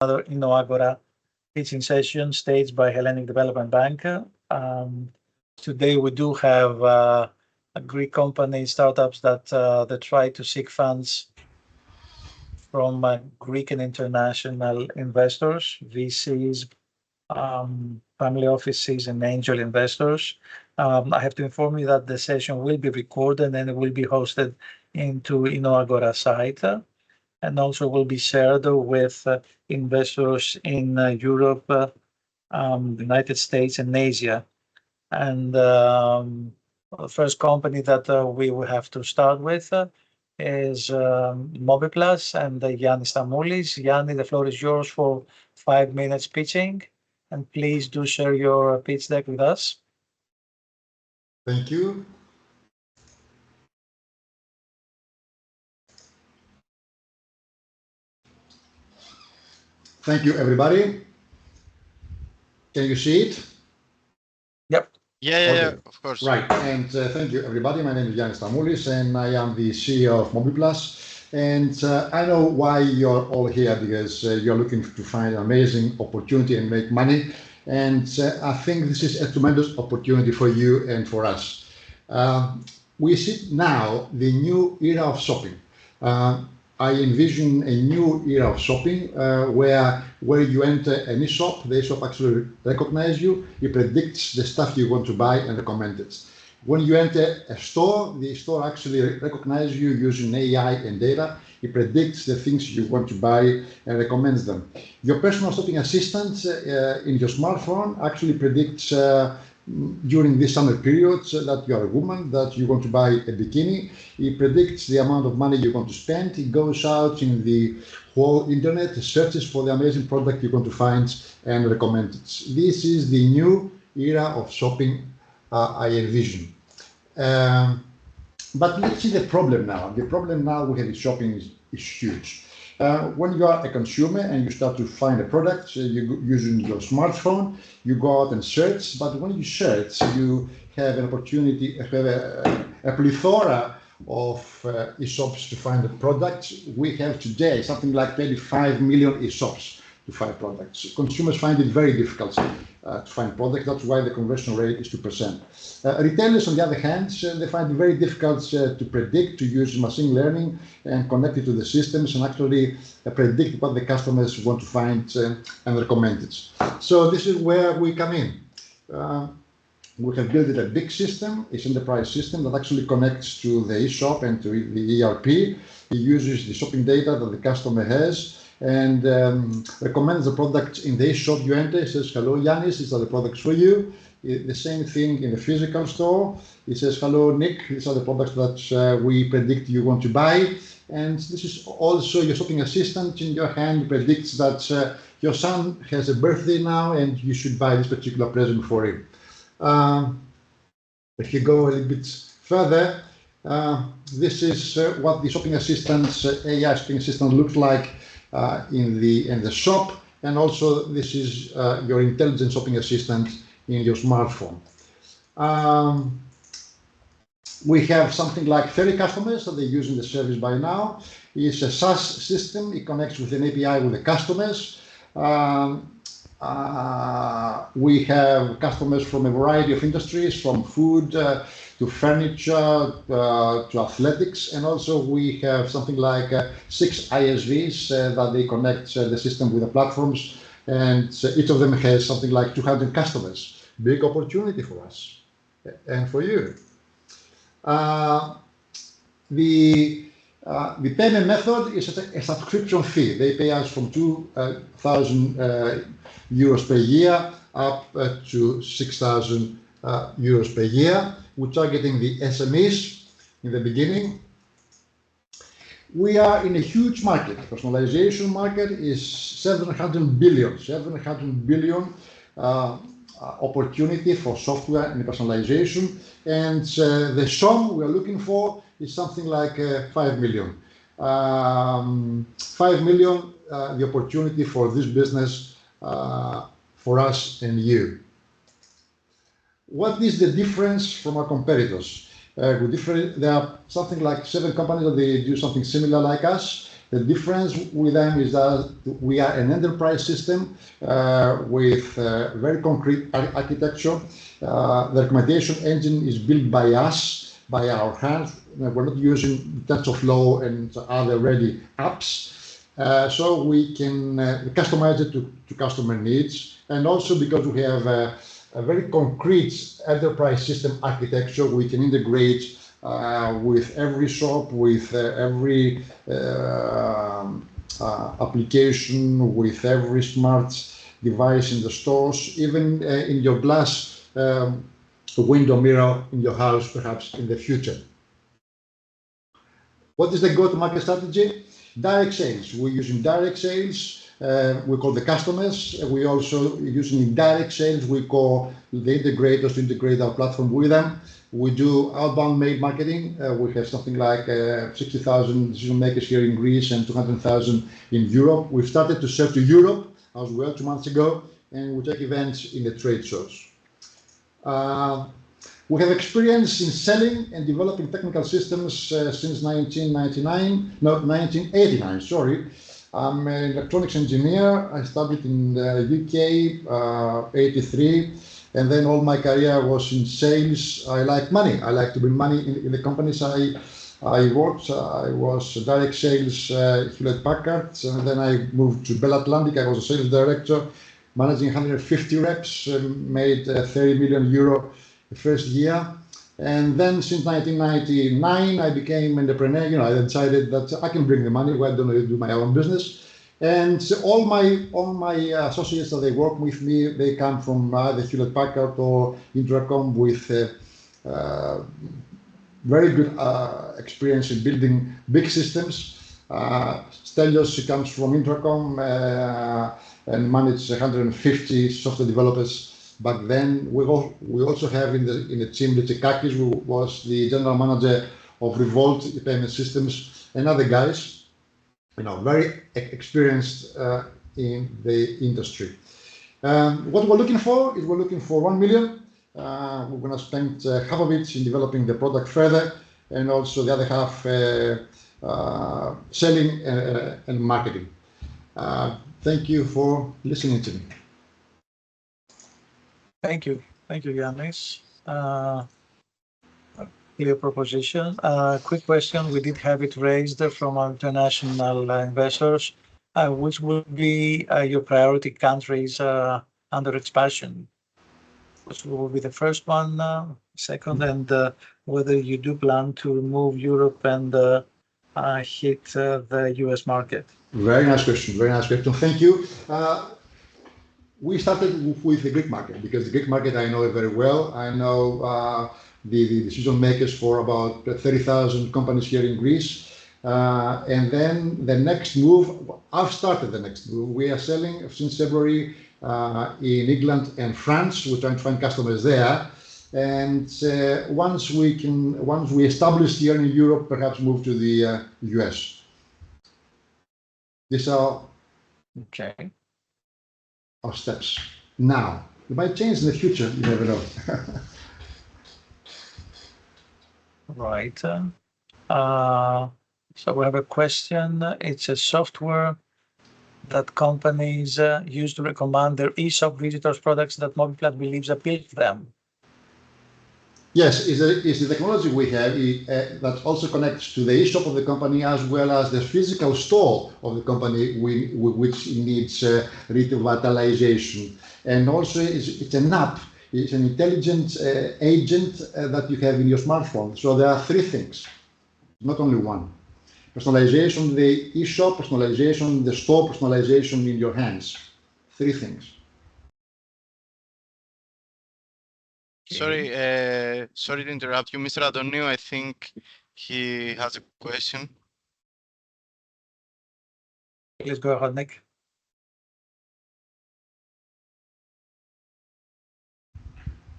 another InnoAgora teaching session staged by Hellenic Development Bank. Today we do have a Greek company startups that try to seek funds from Greek and international investors, VCs, family offices, and angel investors. I have to inform you that the session will be recorded and it will be hosted into InnoAgora site, and also will be shared with investors in Europe, the United States, and Asia. And the first company that we will have to start with is Mobiplus and Yannis Stamoulis. Yanni, the floor is yours for 5 minutes pitching, and please do share your pitch deck with us. Thank you. Thank you, everybody. Can you see it? Yep. Yeah, of course. Right, and thank you, everybody. My name is Yannis Stamoulis, and I am the CEO of Mobiplus. And I know why you're all here, because you're looking to find an amazing opportunity and make money. And I think this is a tremendous opportunity for you and for us. We see now the new era of shopping. I envision a new era of shopping where you enter an e-shop, the e-shop actually recognizes you, it predicts the stuff you want to buy and recommend it. When you enter a store, the store actually recognizes you using AI and data. It predicts the things you want to buy and recommends them. Your personal shopping assistant in your smartphone actually predicts during this summer period that you are a woman, that you want to buy a bikini. It predicts the amount of money you want to spend. It goes out in the whole internet, searches for the amazing product you're going to find and recommend it. This is the new era of shopping I envision. But let's see the problem now. The problem now we have in shopping is huge. When you are a consumer and you start to find a product using your smartphone, you go out and search. But when you search, you have an opportunity, a plethora of e-shops to find the products. We have today something like 25 million e-shops to find products. Consumers find it very difficult to find products. That's why the conversion rate is 2%. Retailers, on the other hand, they find it very difficult to predict, to use machine learning and connect it to the systems and actually predict what the customers want to find and recommend it. So this is where we come in. We have built a big system, it's an enterprise system that actually connects to the e-shop and to the ERP. It uses the shopping data that the customer has and recommends the products in the e-shop you enter. It says, hello, Yannis, these are the products for you. The same thing in the physical store. It says, hello, Nick, these are the products that we predict you want to buy. And this is also your shopping assistant in your hand predicts that your son has a birthday now and you should buy this particular present for him. If you go a little bit further, this is what the shopping assistant's AI shopping assistant looks like in the shop, and also this is your intelligent shopping assistant in your smartphone. We have something like 30 customers that they're using the service by now. It's a SaaS system. It connects with an API with the customers. We have customers from a variety of industries, from food to furniture to athletics, and also we have something like 6 ISVs that they connect the system with the platforms, and each of them has something like 200 customers. Big opportunity for us and for you. The payment method is a subscription fee. They pay us from 2,000 euros per year up to 6,000 euros per year. We're targeting the SMEs in the beginning. We are in a huge market. The personalization market is 700 billion opportunity for software and personalization, and the sum we are looking for is something like 5 million. 5 million, the opportunity for this business for us and you. What is the difference from our competitors? There are something like 7 companies that they do something similar like us. The difference with them is that we are an enterprise system with very concrete architecture. The recommendation engine is built by us, by our hands. We're not using TensorFlow and other ready apps. So we can customize it to customer needs. And also because we have a very concrete enterprise system architecture, we can integrate with every shop, with every application, with every smart device in the stores, even in your glass window mirror in your house, perhaps in the future. What is the go-to-market strategy? Direct sales. We're using direct sales. We call the customers. We also using indirect sales. We call the integrators to integrate our platform with them. We do outbound mail marketing. We have something like 60,000 decision makers here in Greece and 200,000 in Europe. We've started to sell to Europe as well 2 months ago, and we take events in the trade shows. We have experience in selling and developing technical systems since 1989, sorry. I'm an electronics engineer. I studied in the UK, 83, and then all my career was in sales. I like money. I like to bring money in the companies I worked. I was direct sales Hewlett Packard, and then I moved to Bell Atlantic. I was a sales director, managing 150 reps, made 30 million euro the first year. And then since 1999, I became an entrepreneur. I decided that I can bring the money. Why don't I do my own business? And so all my associates that they work with me, they come from either Hewlett Packard or Intracom with very good experience in building big systems. Stelios comes from Intracom and managed 150 software developers. Back then, we also have in the team Litsikakis, who was the general manager of Revolt Payment Systems, and other guys, very experienced in the industry. What we're looking for is we're looking for 1 million. We're going to spend half of it in developing the product further, and also the other half selling and marketing. Thank you for listening to me. Thank you, Yannis. Clear proposition. Quick question. We did have it raised from our international investors. Which would be your priority countries under expansion? Which will be the first one, second, and whether you do plan to move Europe and hit the US market? Very nice question. Thank you. We started with the Greek market because the Greek market I know it very well. I know the decision makers for about 30,000 companies here in Greece. And then the next move, I've started the next move. We are selling since February in England and France. We're trying to find customers there. And once we establish here in Europe, perhaps move to the US. These are our steps now. It might change in the future, you never know. Right. So we have a question. It's a software that companies use to recommend their e-shop visitors products that Mobiplat believes appeal to them. Yes, it's the technology we have that also connects to the e-shop of the company as well as the physical store of the company, which needs revitalization. And also it's an app, it's an intelligent agent that you have in your smartphone. So there are 3 things, not only one. Personalization in the e-shop, personalization in the store, personalization in your hands. 3 things. Sorry to interrupt you, Mr. Adoniou. I think he has a question. Please go ahead, Nick.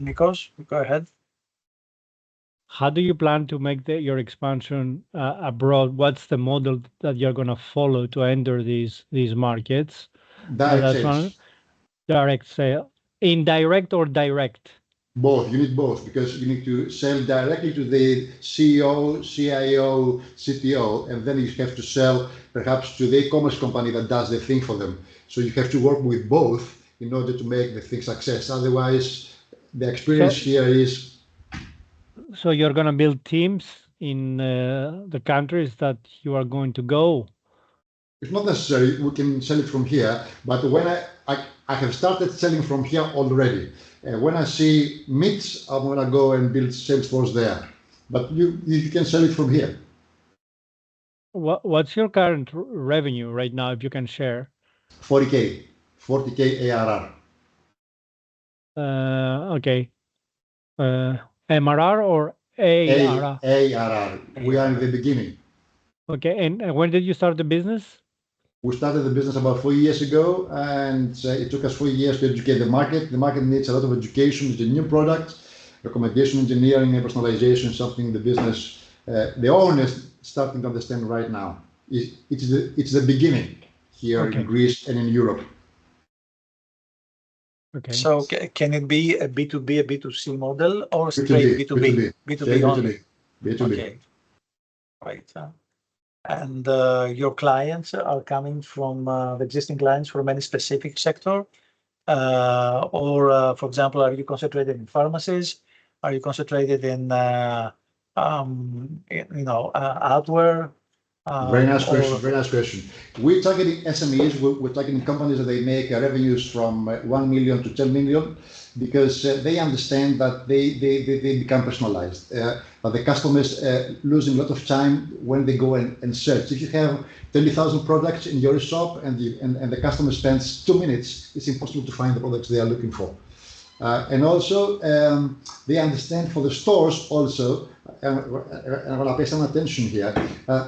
Nikos, go ahead. How do you plan to make your expansion abroad? What's the model that you're going to follow to enter these markets? Direct sales. Direct sale. Indirect or direct? Both. You need both because you need to sell directly to the CEO, CIO, CTO, and then you have to sell perhaps to the e-commerce company that does the thing for them. So you have to work with both in order to make the thing success. Otherwise, the experience here is. So you're going to build teams in the countries that you are going to go. It's not necessary. We can sell it from here, but when I have started selling from here already. When I see meets, I'm gonna go and build Salesforce there. But you can sell it from here. What's your current revenue right now, if you can share? 40K ARR. Okay. MRR or ARR? ARR. We are in the beginning. Okay. And when did you start the business? We started the business about 4 years ago, and it took us 4 years to educate the market. The market needs a lot of education. It's a new product, recommendation engineering and personalization, something the business, the owners starting to understand right now. It's the beginning here in Greece and in Europe. Okay. So can it be a B2B, a B2C model, or straight B2B? B2B only. B2B. Okay. Right. And your clients are coming from the existing clients from any specific sector? Or, for example, are you concentrated in pharmacies? Are you concentrated in, hardware? Very nice question. Very nice question. We're targeting SMEs. We're targeting companies that they make revenues from 1 million to 10 million because they understand that they become personalized. But the customers losing a lot of time when they go and search. If you have 20,000 products in your shop and the customer spends 2 minutes, it's impossible to find the products they are looking for. And also, they understand for the stores also, and I'm going to pay some attention here,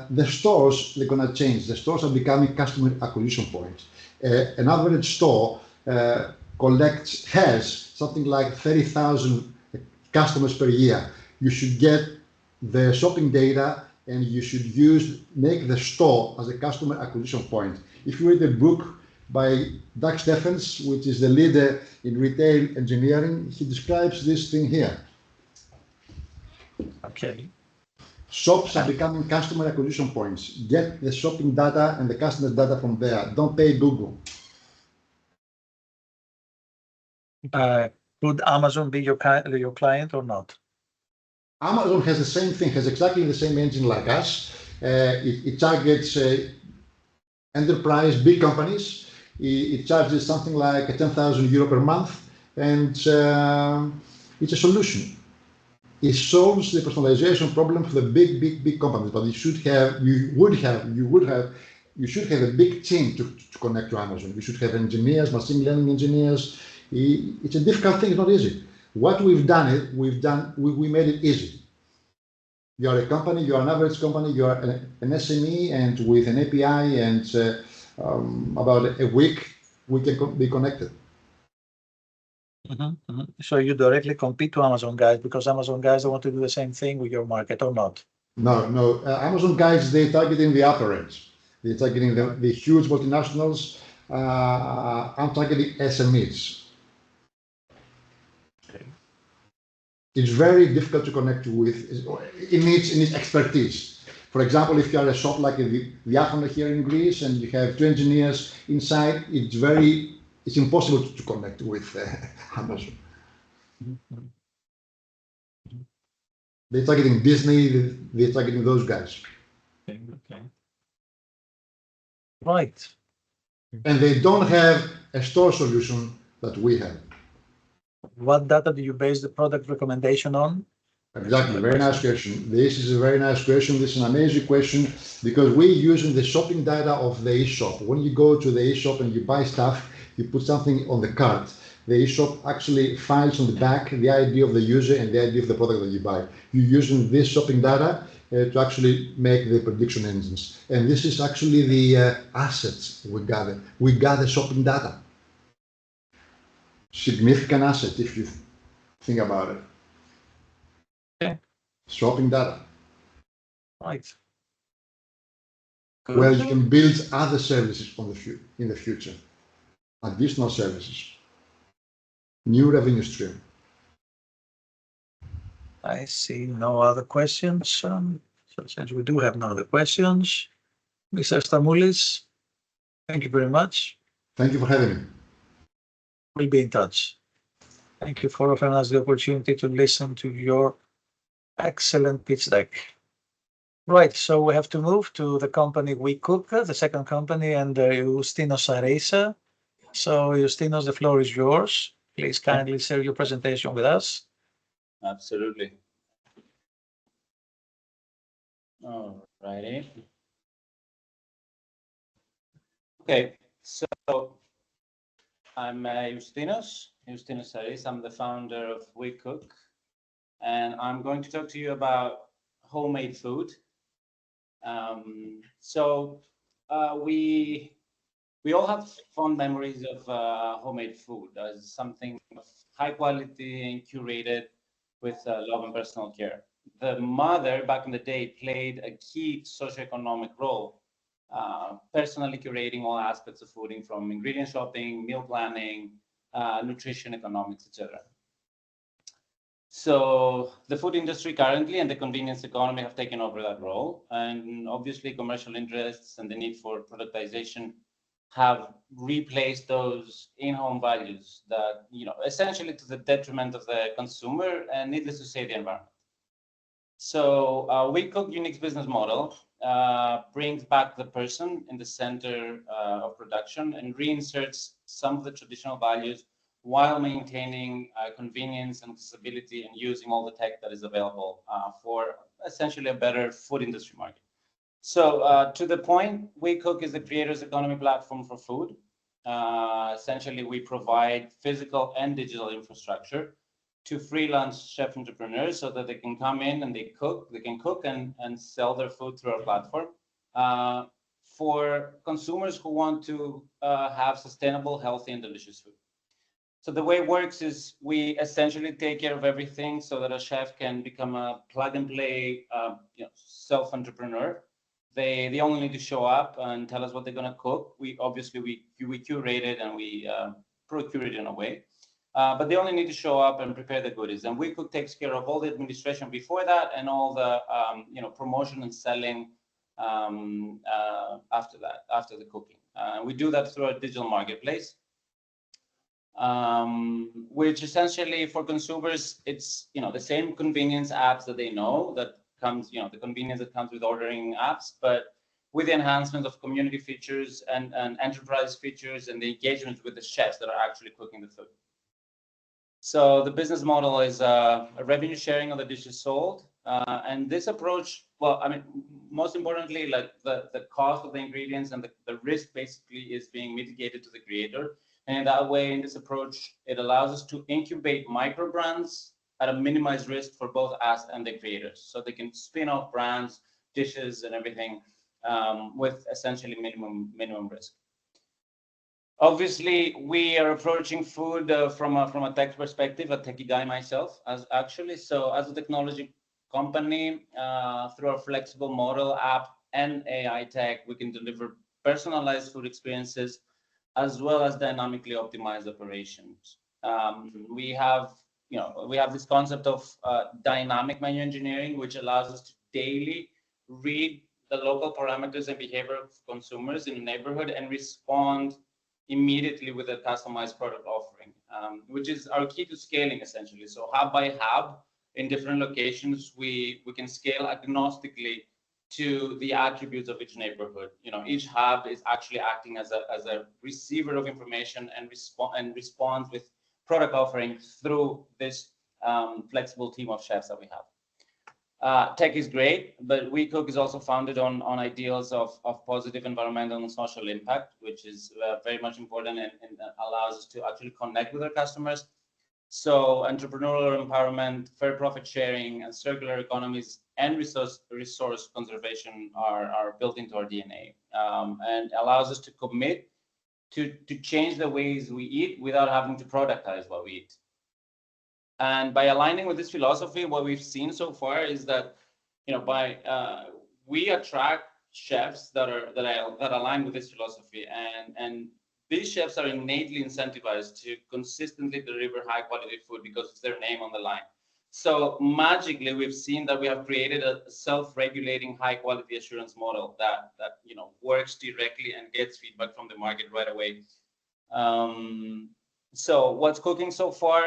the stores, they're going to change. The stores are becoming customer acquisition points. An average store has something like 30,000 customers per year. You should get the shopping data and you should make the store as a customer acquisition point. If you read the book by Doug Stephens, which is the leader in retail engineering, he describes this thing here. Okay. Shops are becoming customer acquisition points. Get the shopping data and the customer's data from there. Don't pay Google. Would Amazon be your client or not? Amazon has the same thing, has exactly the same engine like us. It targets enterprise, big companies. It charges something like 10,000 euro per month, and it's a solution. It solves the personalization problem for the big companies. But you should have a big team to connect to Amazon. You should have engineers, machine learning engineers. It's a difficult thing. It's not easy. What we made it easy. You are a company. You are an average company. You are an SME, and with an API and about a week, we can be connected. So you directly compete to Amazon guys because Amazon guys want to do the same thing with your market or not? No. Amazon guys, they're targeting the upper range. They're targeting the huge multinationals. I'm targeting SMEs. Okay. It's very difficult to connect with. It needs expertise. For example, if you are a shop like the Diakono here in Greece and you have 2 engineers inside, it's impossible to connect with Amazon. They're targeting Disney, they're targeting those guys. Okay. Right. And they don't have a store solution that we have. What data do you base the product recommendation on? Exactly, very nice question. This is a very nice question. This is an amazing question because we're using the shopping data of the e-shop. When you go to the e-shop and you buy stuff, you put something on the cart. The e-shop actually files on the back the ID of the user and the ID of the product that you buy. You're using this shopping data to actually make the prediction engines. And this is actually the assets we gather. We gather shopping data. Significant asset if you think about it. Okay. Shopping data. Right. Good. Where you can build other services in the future. Additional services. New revenue stream. I see no other questions. So since we do have no other questions, Mr. Stamoulis, thank you very much. Thank you for having me. We'll be in touch. Thank you for offering us the opportunity to listen to your excellent pitch deck. Right, so we have to move to the company We Cook, the second company, and Justinos Saresa. So, Justinos, the floor is yours. Please kindly share your presentation with us. Absolutely. All righty. Okay, so I'm Justinos Saris. I'm the founder of We Cook, and I'm going to talk to you about homemade food. So we all have fond memories of homemade food as something of high quality and curated with love and personal care. The mother back in the day played a key socioeconomic role, personally curating all aspects of fooding from ingredient shopping, meal planning, nutrition, economics, etc. So the food industry currently and the convenience economy have taken over that role, and obviously commercial interests and the need for productization have replaced those in-home values that, essentially to the detriment of the consumer and, needless to say, the environment. So We Cook Unique's business model brings back the person in the center of production and reinserts some of the traditional values while maintaining convenience and accessibility and using all the tech that is available for essentially a better food industry market. So to the point, We Cook is the creators economy platform for food. Essentially, we provide physical and digital infrastructure to freelance chef entrepreneurs so that they can come in and they can cook and sell their food through our platform. For consumers who want to have sustainable, healthy, and delicious food. So the way it works is we essentially take care of everything so that a chef can become a plug and play self-entrepreneur. They only need to show up and tell us what they're going to cook. We curate it and we procure it in a way. But they only need to show up and prepare the goodies. And We Cook takes care of all the administration before that and all the promotion and selling after that, after the cooking. We do that through our digital marketplace, which essentially for consumers, it's the same convenience apps that they know that comes, the convenience that comes with ordering apps, but with the enhancement of community features and enterprise features and the engagement with the chefs that are actually cooking the food. So the business model is a revenue sharing of the dishes sold. And this approach, well, I mean, most importantly, like the cost of the ingredients and the risk basically is being mitigated to the creator. And in that way, in this approach, it allows us to incubate micro brands at a minimized risk for both us and the creators. So they can spin off brands, dishes, and everything with essentially minimum risk. Obviously, we are approaching food from a tech perspective, a techie guy myself, as a technology company, through our flexible model app and AI tech, we can deliver personalized food experiences as well as dynamically optimized operations. We have this concept of dynamic menu engineering, which allows us to daily read the local parameters and behavior of consumers in a neighborhood and respond immediately with a customized product offering, which is our key to scaling essentially. So hub by hub in different locations, we can scale agnostically to the attributes of each neighborhood. Each hub is actually acting as a receiver of information and responds with product offerings through this flexible team of chefs that we have. Tech is great, but We Cook is also founded on ideals of positive environmental and social impact, which is very much important and allows us to actually connect with our customers. So entrepreneurial empowerment, fair profit sharing, and circular economies and resource conservation are built into our DNA, and allows us to commit to change the ways we eat without having to productize what we eat. And by aligning with this philosophy, what we've seen so far is that, we attract chefs that align with this philosophy, and these chefs are innately incentivized to consistently deliver high quality food because it's their name on the line. So magically, we've seen that we have created a self-regulating high-quality assurance model that works directly and gets feedback from the market right away. So what's cooking so far?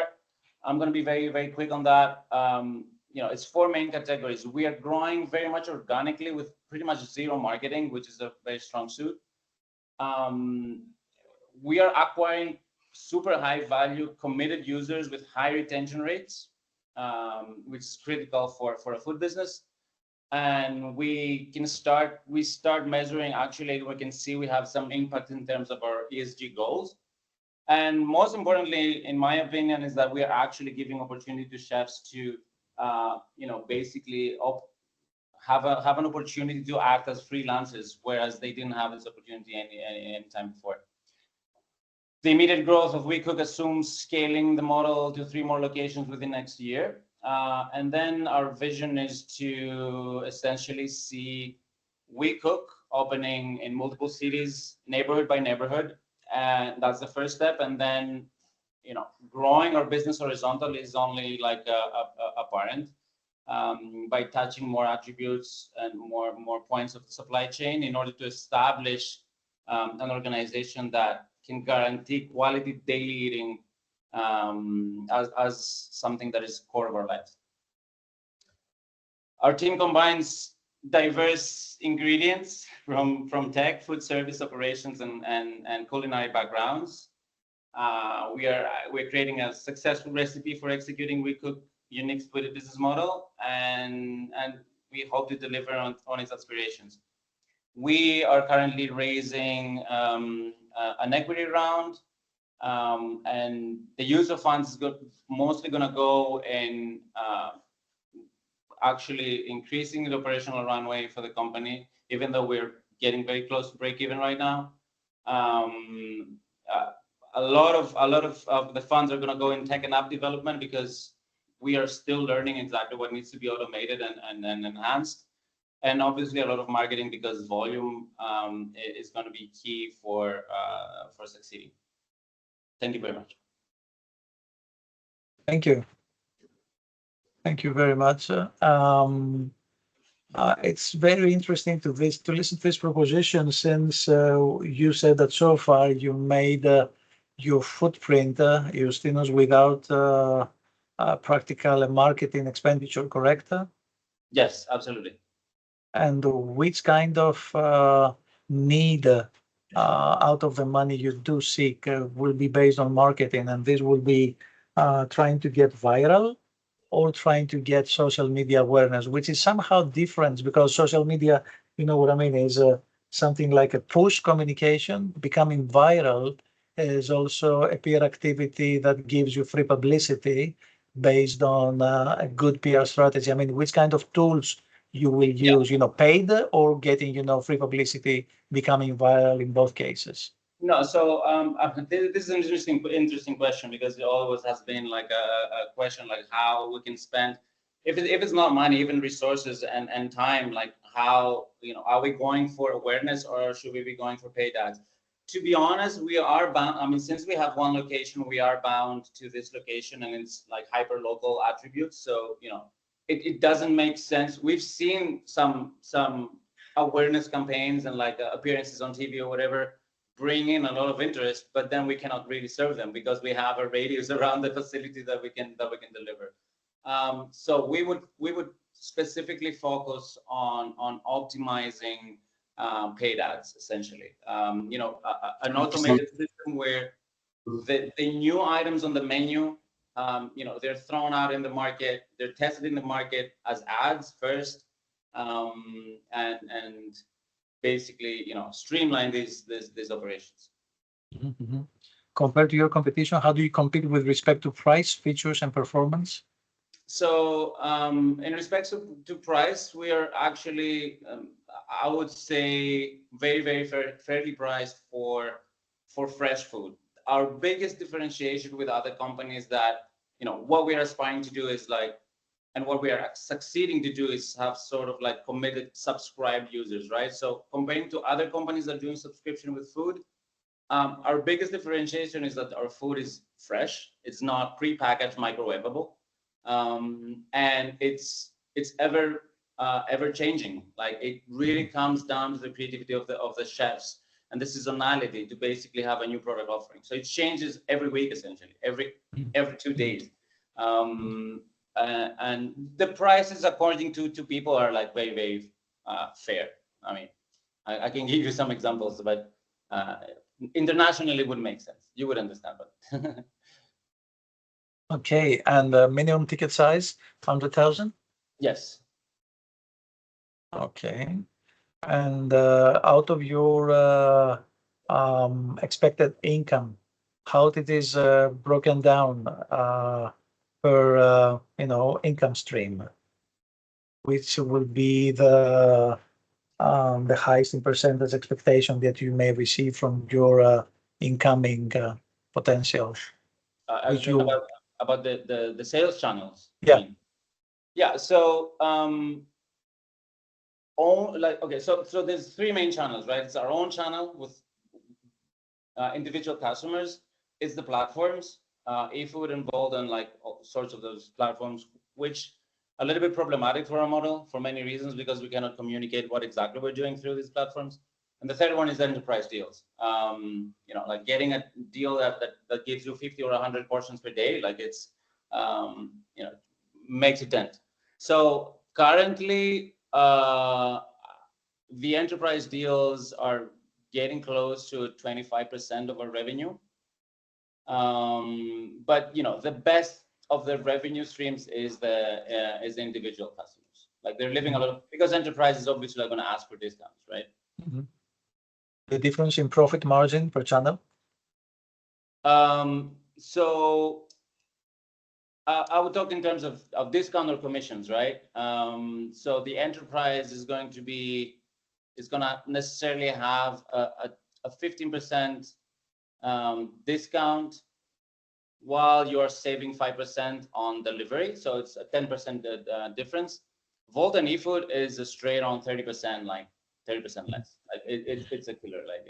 I'm going to be very, very quick on that. It's four main categories. We are growing very much organically with pretty much zero marketing, which is a very strong suit. We are acquiring super high value committed users with high retention rates, which is critical for a food business. And we start measuring, actually, we can see we have some impact in terms of our ESG goals. And most importantly, in my opinion, is that we are actually giving opportunity to chefs to, basically have an opportunity to act as freelancers, whereas they didn't have this opportunity any time before. The immediate growth of WeCook assumes scaling the model to 3 more locations within next year. And then our vision is to essentially see WeCook opening in multiple cities, neighborhood by neighborhood. And that's the first step. And then, growing our business horizontally is only like apparent by touching more attributes and more points of the supply chain in order to establish an organization that can guarantee quality daily eating as something that is core of our lives. Our team combines diverse ingredients from tech, food service operations, and culinary backgrounds. We're creating a successful recipe for executing WeCook unique split business model, and we hope to deliver on its aspirations. We are currently raising an equity round, and the use of funds is mostly going to go in actually increasing the operational runway for the company, even though we're getting very close to break even right now. A lot of the funds are going to go in tech and app development because we are still learning exactly what needs to be automated and enhanced. And obviously a lot of marketing because volume is going to be key for succeeding. Thank you very much. Thank you. Thank you very much. It's very interesting to listen to this proposition, since you said that so far you made your footprint, Justinos, without practical marketing expenditure, correct? Yes, absolutely. And which kind of need out of the money you do seek will be based on marketing, and this will be trying to get viral or trying to get social media awareness, which is somehow different, because social media, you know what I mean, is something like a push communication. Becoming viral is also a PR activity that gives you free publicity based on a good PR strategy. I mean, which kind of tools you will use, paid or getting, free publicity, becoming viral in both cases? No, so this is an interesting question, because it always has been like a question, like how we can spend, if it's not money, even resources and time, like how, are we going for awareness or should we be going for paid ads? To be honest, we are bound. I mean, since we have one location, we are bound to this location, and it's like hyper local attributes. So, it doesn't make sense. We've seen some awareness campaigns and like appearances on TV or whatever bring in a lot of interest, but then we cannot really serve them because we have a radius around the facility that we can deliver. So we would specifically focus on optimizing paid ads, essentially. An automated system where the new items on the menu, they're thrown out in the market, they're tested in the market as ads first, and basically, streamline these operations. Mm-hmm. Compared to your competition, how do you compete with respect to price, features, and performance? So, in respect to price, we are actually, I would say, very fairly priced for fresh food. Our biggest differentiation with other companies that, what we are aspiring to do is like, and what we are succeeding to do is have sort of like committed subscribed users, right? So comparing to other companies that are doing subscription with food, our biggest differentiation is that our food is fresh. It's not pre-packaged, microwavable. and it's ever changing. Like it really comes down to the creativity of the chefs and the seasonality to basically have a new product offering. So it changes every week, essentially, every 2 days. And the prices, according to people, are like very fair. I mean, I can give you some examples, but internationally it wouldn't make sense. You would understand, but Okay, and the minimum ticket size, 100,000? yes. Okay. And out of your expected income, how it is broken down per income stream, which will be the highest in percentage expectation that you may receive from your incoming potential? Which Actually, you, about the sales channels. I yeah, mean. Yeah. So so there's 3 main channels, right? It's our own channel with individual customers. It's the platforms. If we would involve in like all sorts of those platforms, which a little bit problematic for our model for many reasons, because we cannot communicate what exactly we're doing through these platforms. And the third one is enterprise deals. Like getting a deal that gives you 50 or 100 portions per day, like it's makes a dent. So currently, the enterprise deals are getting close to 25% of our revenue. But the best of the revenue streams is the individual customers. Like they're living a lot because enterprises obviously are going to ask for discounts, right? The difference in profit margin per channel? So I would talk in terms of discount or commissions, right? So the enterprise is going to necessarily have a 15% discount while you're saving 5% on delivery. So it's a 10% difference. Volt and eFood is a straight on 30%, like 30% less. Like it's a killer. Like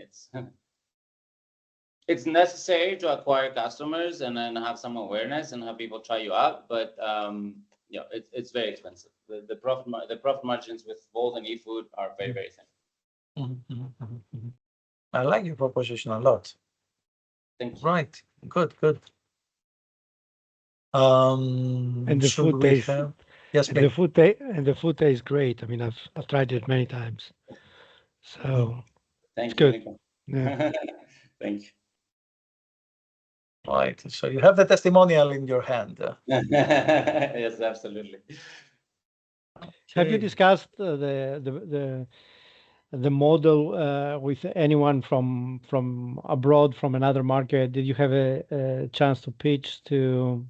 it's necessary to acquire customers and then have some awareness and have people try you out, but it's very expensive. The profit margins with Volt and eFood are very thin. I like your proposition a lot. Thank you. Right. Good. And the Should food we tastes have? Yes, and the please. food tastes great. I mean, I've tried it many times, so Thank it's you, good. Nico. Yeah. Thank you. Right. So you have the testimonial in your hand. Yes, absolutely. Have you Okay. discussed the model with anyone from abroad, from another market? Did you have a chance to pitch to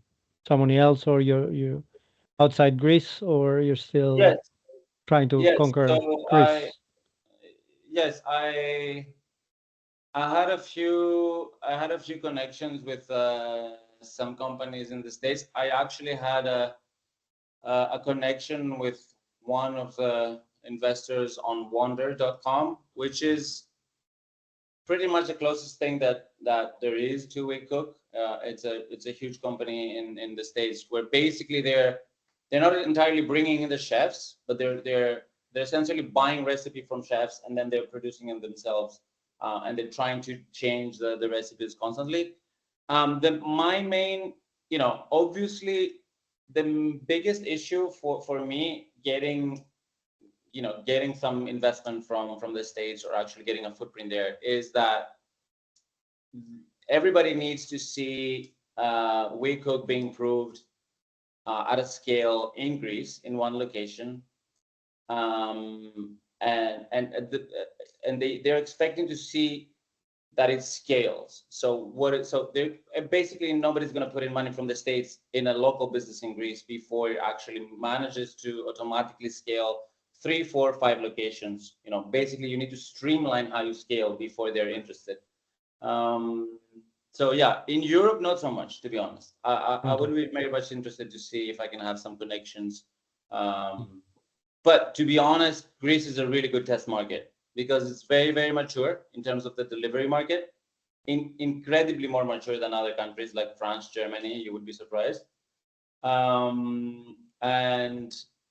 someone else, or you outside Greece, or you're still Yes, trying to yes. conquer So Greece? I had a few connections with some companies in the States. I actually had a connection with one of the investors on Wonder.com, which is pretty much the closest thing that there is to WeCook. It's a huge company in the States where basically they're not entirely bringing in the chefs, but they're essentially buying recipe from chefs and then they're producing them themselves, and they're trying to change the recipes constantly. My main, obviously the biggest issue for me getting some investment from the States or actually getting a footprint there is that everybody needs to see WeCook being proved at a scale in Greece in one location, and they're expecting to see that it scales. So basically nobody's going to put in money from the States in a local business in Greece before it actually manages to automatically scale 3, 4, 5 locations. Basically you need to streamline how you scale before they're interested. So yeah, in Europe, not so much, to be honest. I would be very much interested to see if I can have some connections. But to be honest, Greece is a really good test market because it's very mature in terms of the delivery market, incredibly more mature than other countries like France, Germany. You would be surprised. and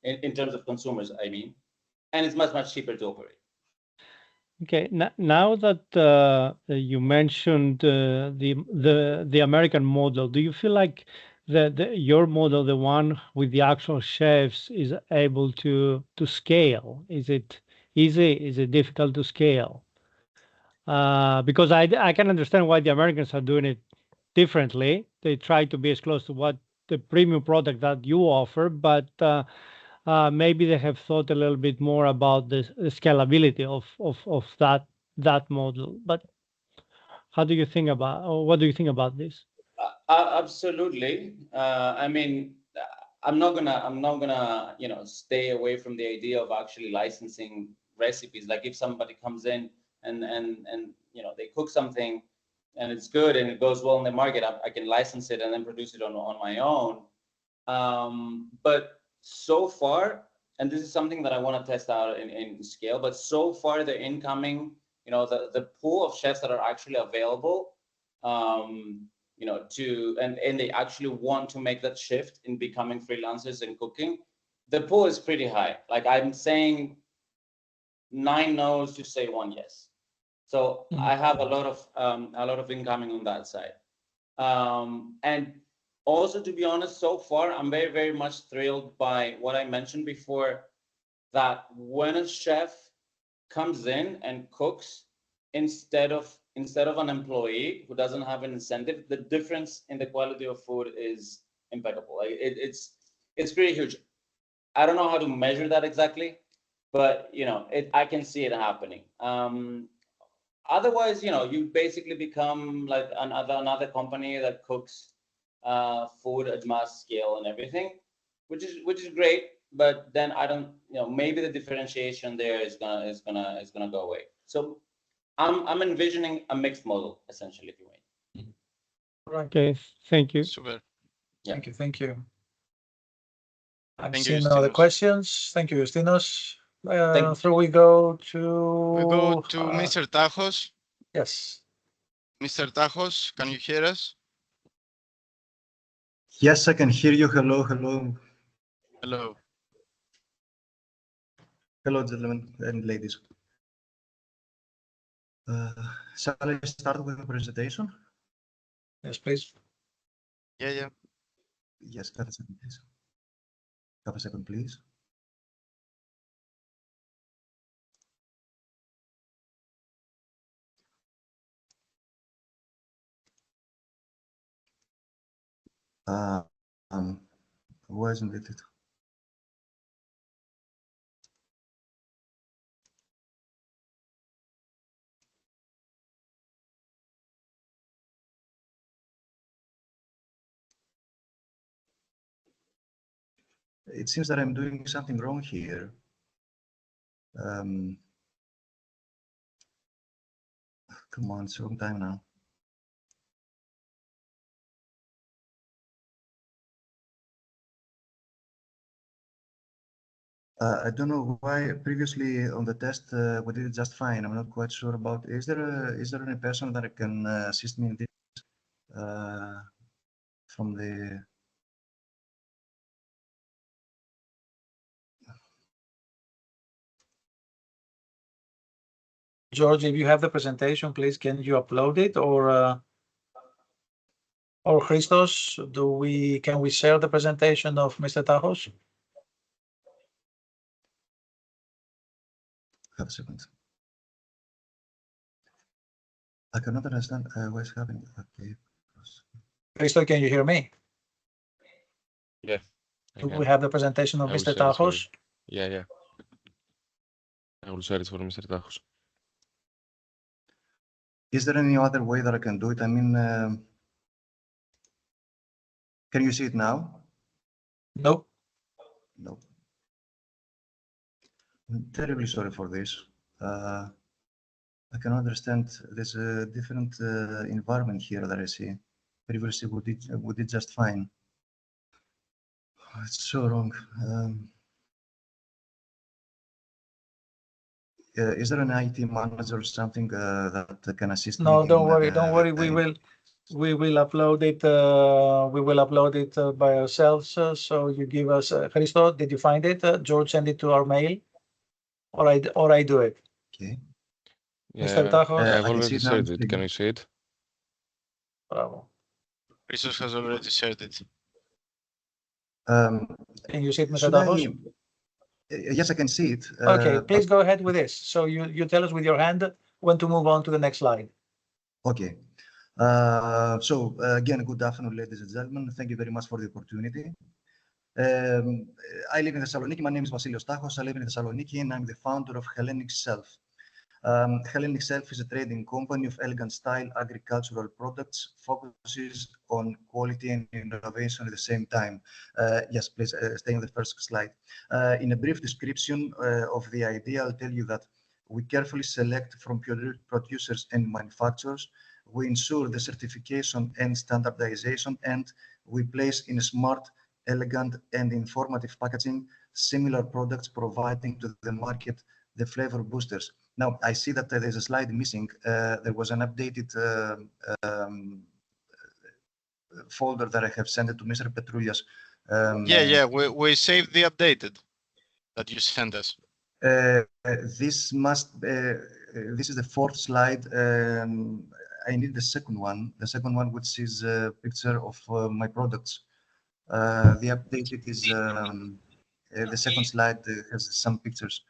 in terms of consumers, I mean, and it's much cheaper to operate. Okay, now that you mentioned the American model, do you feel like your model, the one with the actual chefs, is able to scale? Is it easy? Is it difficult to scale? Because I can understand why the Americans are doing it differently. They try to be as close to what the premium product that you offer, but maybe they have thought a little bit more about the scalability of that model. But how do you think about, or what do you think about this? Absolutely. I mean, I'm not gonna stay away from the idea of actually licensing recipes. Like if somebody comes in and they cook something and it's good and it goes well in the market, I can license it and then produce it on my own. But so far, and this is something that I want to test out in scale, but so far the incoming, the pool of chefs that are actually available, and they actually want to make that shift in becoming freelancers and cooking, the pool is pretty high. Like I'm saying 9 no's to say 1 yes. So I have a lot of incoming on that side. And also, to be honest, so far, I'm very, very much thrilled by what I mentioned before, that when a chef comes in and cooks instead of an employee who doesn't have an incentive, the difference in the quality of food is impeccable. It's pretty huge. I don't know how to measure that exactly, but I can see it happening. Otherwise, you basically become like another company that cooks food at mass scale and everything, which is great. But then I don't, maybe the differentiation there is gonna go away. So I'm envisioning a mixed model essentially, if you will. Right. Okay, thank you. Super. Yeah. Thank you. I've Thank you, seen no other Justinos. questions. Thank you, Justinos. Thank you. So we go to Mr. Tajos. Yes. Mr. Tajos, can you hear us? Yes, I can hear you. Hello, hello. Hello. Hello, gentlemen and ladies. Shall I start with the presentation? Yes, please. Yeah. Yes, have a second, please. Have a second, please. Why isn't it? It seems that I'm doing something wrong here. Come on, it's wrong time now. I don't know why previously on the test we did it just fine. I'm not quite sure about. Is there any person that can assist me in this from the? George, if you have the presentation, please, can you upload it, or Christos, can we share the presentation of Mr. Tajos? Have a second. I cannot understand what's happening. Okay. Christos, can you hear me? Yeah. Do we have the presentation of I will Mr. share it for Tajos? you. Yeah. I will share it for Mr. Tajos. Is there any other way that I can do it? I mean, can you see it now? No. No. I'm terribly sorry for this. I can understand there's a different environment here that I see. Previously, we did just fine. It's so wrong. Is there an IT manager or something that can assist me? No, don't worry. We will. We will upload it. By ourselves. So you give us. Christo, did you find it? George, send it to our mail, or I do it. Okay. Mr. Yeah, Tajos? I've I can already see it now. shared it. Can you see it? Bravo. Christos has already shared it. Um, Can you see it, Mr. should Tajos? yes, I can see it. Okay, please go ahead with this. So you tell us with your hand when to move on to the next slide. Okay. Again, good afternoon, ladies and gentlemen. Thank you very much for the opportunity. I live in Thessaloniki. My name is Vasilios Tachos. I live in Thessaloniki, and I'm the founder of Hellenic Self. Hellenic Self is a trading company of elegant style agricultural products, focuses on quality and innovation at the same time. Yes, please stay on the first slide. In a brief description of the idea, I'll tell you that we carefully select from producers and manufacturers. We ensure the certification and standardization, and we place in a smart, elegant, and informative packaging similar products, providing to the market the flavor boosters. Now, I see that there's a slide missing. There was an updated folder that I have sent it to Mr. Petroulias. Yeah, we saved the updated that you sent us. This is the fourth slide. I need the second one. The second one, which is a picture of my products. The updated is the second slide has some pictures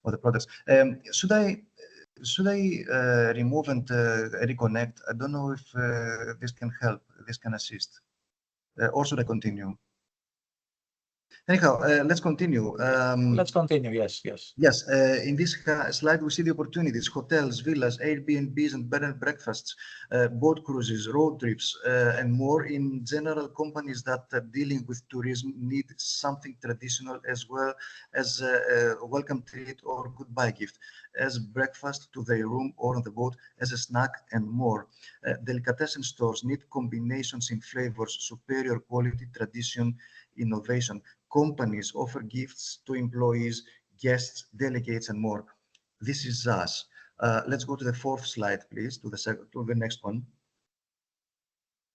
of the products. Should I remove and reconnect? I don't know if this can help, this can assist, or should I continue? Anyhow, let's continue. Let's continue. Yes. Yes, in this slide, we see the opportunities: hotels, villas, Airbnbs, and bed and breakfasts, boat cruises, road trips, and more. In general, companies that are dealing with tourism need something traditional as well as a welcome treat or goodbye gift, as breakfast to their room or on the boat, as a snack, and more. Delicatessen stores need combinations in flavors, superior quality, tradition, innovation. Companies offer gifts to employees, guests, delegates, and more. This is us. Let's go to the fourth slide, please, to the next one.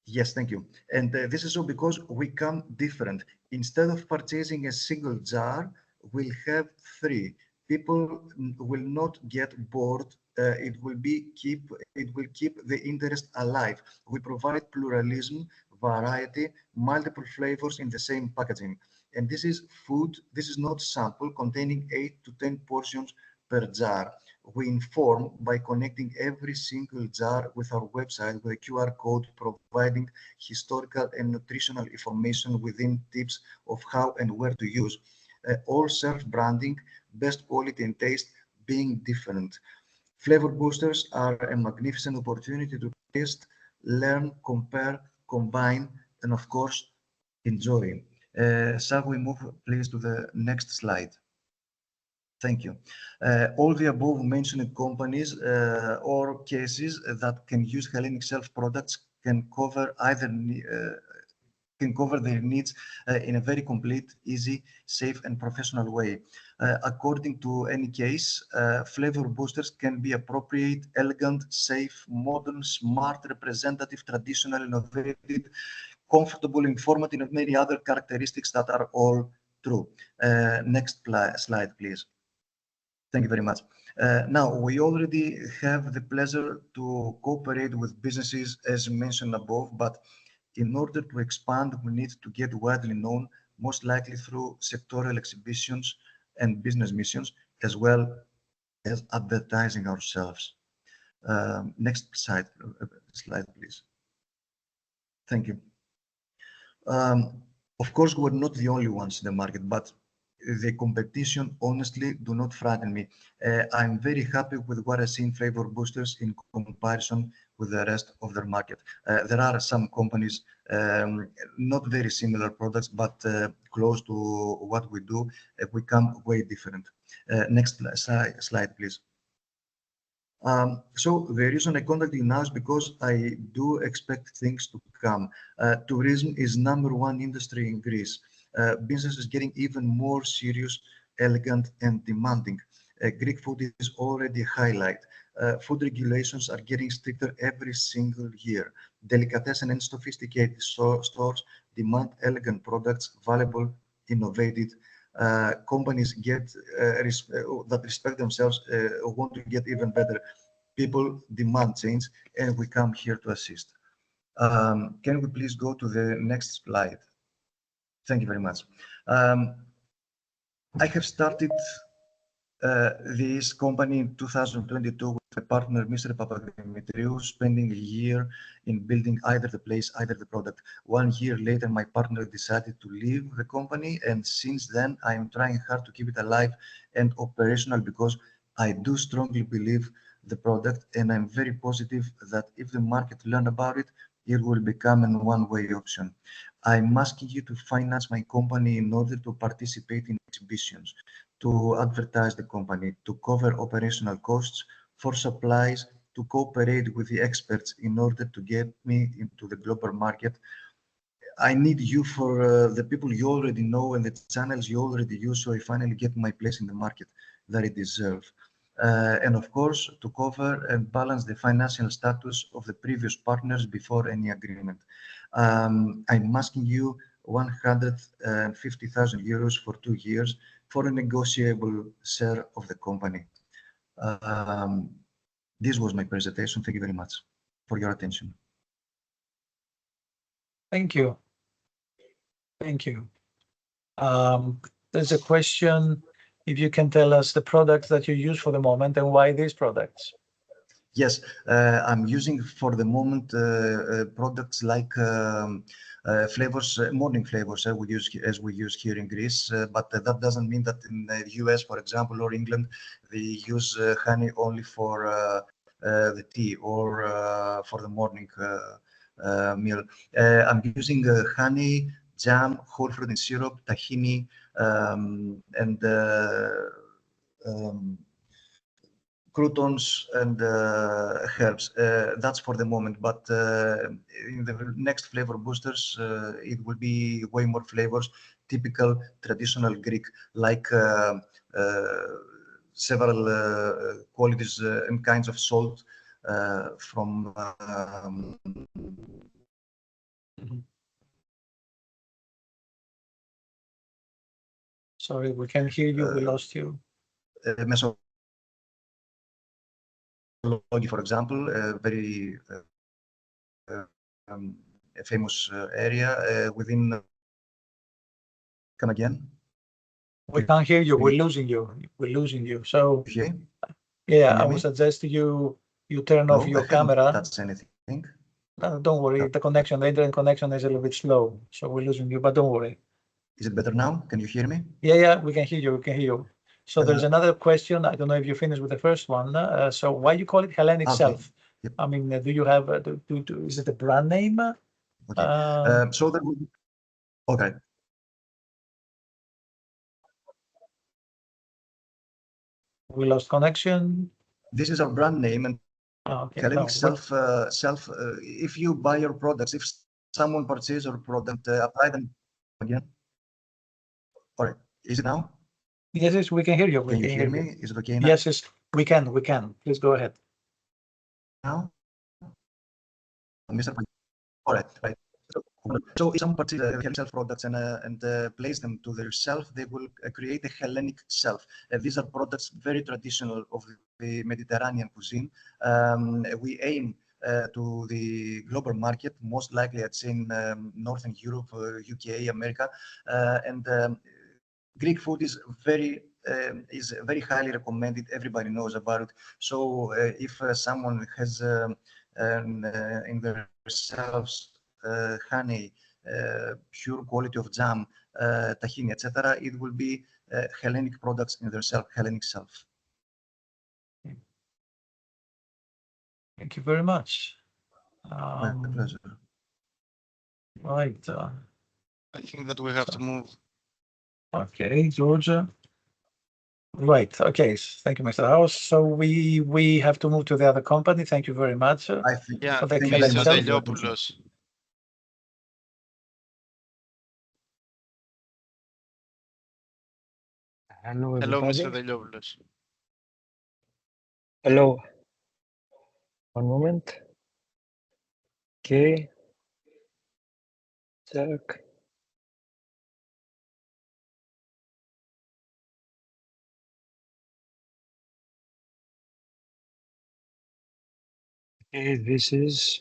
Yes, thank you. And this is so because we come different. Instead of purchasing a single jar, we'll have 3. People will not get bored. It will keep the interest alive. We provide pluralism, variety, multiple flavors in the same packaging. And this is food. This is not sample containing 8 to 10 portions per jar. We inform by connecting every single jar with our website with a QR code, providing historical and nutritional information within tips of how and where to use. All self-branding, best quality and taste being different. Flavor boosters are a magnificent opportunity to taste, learn, compare, combine, and of course, enjoy. Shall we move, please, to the next slide? Thank you. All the above mentioned companies or cases that can use Hellenic Self products can cover their needs in a very complete, easy, safe, and professional way. According to any case, flavor boosters can be appropriate, elegant, safe, modern, smart, representative, traditional, innovative, comfortable, informative, and many other characteristics that are all true. Next slide, please. Thank you very much. Now, we already have the pleasure to cooperate with businesses as mentioned above, but in order to expand, we need to get widely known, most likely through sectorial exhibitions and business missions, as well as advertising ourselves. Next slide, please. Thank you. Of course, we're not the only ones in the market, but the competition honestly do not frighten me. I'm very happy with what I see in flavor boosters in comparison with the rest of the market. There are some companies, not very similar products, but close to what we do. We come way different. Next slide, please. So the reason I contacted you now is because I do expect things to come. Tourism is #1 industry in Greece. Business is getting even more serious, elegant, and demanding. Greek food is already a highlight. Food regulations are getting stricter every single year. Delicatessen and sophisticated stores demand elegant products, valuable, innovative. Companies that respect themselves want to get even better. People demand change, and we come here to assist. Can we please go to the next slide? Thank you very much. I have started this company in 2022 with a partner, Mr. Papadimitriou, spending a year in building either the place, either the product. 1 year later, my partner decided to leave the company, and since then, I am trying hard to keep it alive and operational because I do strongly believe the product, and I'm very positive that if the market learn about it, it will become a one-way option. I'm asking you to finance my company in order to participate in exhibitions, to advertise the company, to cover operational costs, for supplies, to cooperate with the experts in order to get me into the global market. I need you for the people you already know and the channels you already use, so I finally get my place in the market that I deserve. And of course, to cover and balance the financial status of the previous partners before any agreement. I'm asking you 150,000 euros for 2 years for a negotiable share of the company. This was my presentation. Thank you very much for your attention. Thank you. Thank you. There's a question, if you can tell us the products that you use for the moment and why these products? Yes, I'm using for the moment products like flavors, morning flavors as we use here in Greece, but that doesn't mean that in the US, for example, or England, they use honey only for the tea or for the morning meal. I'm using honey, jam, whole fruit and syrup, tahini, and croutons and herbs. That's for the moment, but in the next flavor boosters, it will be way more flavors, typical traditional Greek, like several qualities and kinds of salt from Sorry, we can hear you. We lost you. For example, a very famous area within. Come again? We can't hear you. We're losing you. We're losing you. So Okay. yeah, Can I you would me? suggest you turn off your camera. That's anything. No, don't worry. The connection, the internet connection is a little bit slow, so we're losing you. But don't worry. Is it better now? Can you hear me? Yeah, we can hear you. We can hear you. So there's another question. I don't know if you finished with the first one. So why you call it Hellenic Okay. Self? Yep. I mean, do you have? Is it a brand name? Okay. So there will be. Okay. We lost connection. This is our brand name, and Okay, Hellenic no, Self. If you buy your products, if someone purchases your product, apply them again. All right. Is it now? Yes, we can hear you. We Can you can hear hear me? you. Is it okay now? Yes, we can. We can. Please go ahead. Now, Mr. All right. Right. So if someone purchases Hellenic Self products and place them to their self, they will create a Hellenic Self. These are products very traditional of the Mediterranean cuisine. We aim to the global market, most likely I'd say in Northern Europe, UK, America, and Greek food is very highly recommended. Everybody knows about it. So if someone has in themselves honey, pure quality of jam, tahini, etc., it will be Hellenic products in their self, Hellenic Self. Thank you very much. My pleasure. Right. I think that we have to move. Okay, Georgia. Right. Okay. Thank you, Mr. House. So we have to move to the other company. Thank you very much. I think. Yeah, for the thank you very Mr. much. Deliopoulos. Hello, Hello, everybody. Mr. Deliopoulos. Hello. One moment. Okay. Check. Okay, this is